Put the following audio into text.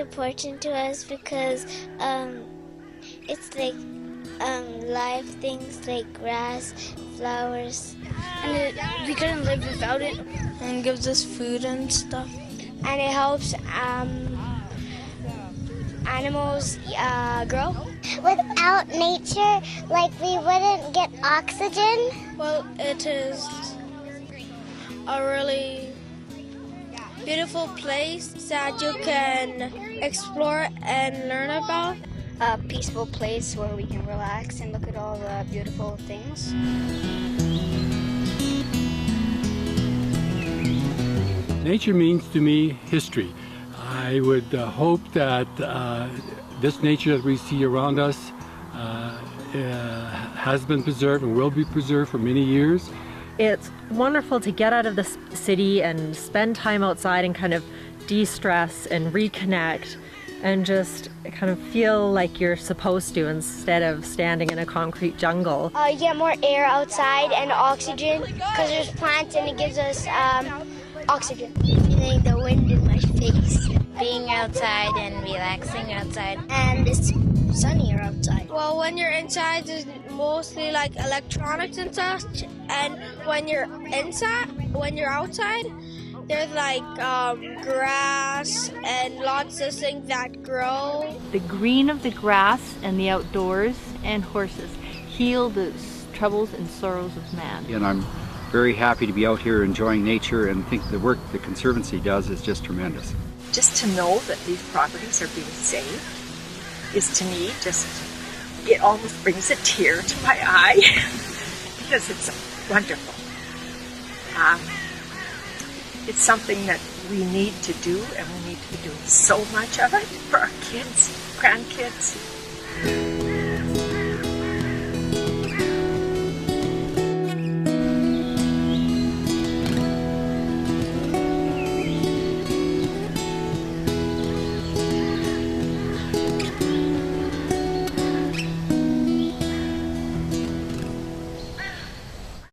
important to us because it's like live things like grass, flowers. And we couldn't live without it. And it gives us food and stuff. And it helps animals grow. Without nature, like we wouldn't get oxygen. Well, it is a really beautiful place that you can explore and learn about. A peaceful place where we can relax and look at all the beautiful things. Nature means to me history. I would hope that this nature that we see around us has been preserved and will be preserved for many years. It's wonderful to get out of the city and spend time outside and kind of de-stress and reconnect and just kind of feel like you're supposed to instead of standing in a concrete jungle. You get more air outside and oxygen because there's plants and it gives us oxygen. Feeling the wind in my face. Being outside and relaxing outside. And it's sunnier outside. Well, when you're inside, there's mostly like electronics and such. And when you're outside, there's like grass and lots of things that grow. The green of the grass and the outdoors and horses heal the troubles and sorrows of man. And I'm very happy to be out here enjoying nature and think the work the Conservancy does is just tremendous. Just to know that these properties are being saved is to me just, it almost brings a tear to my eye because it's wonderful. It's something that we need to do, and we need to be doing so much of it for our kids, grandkids.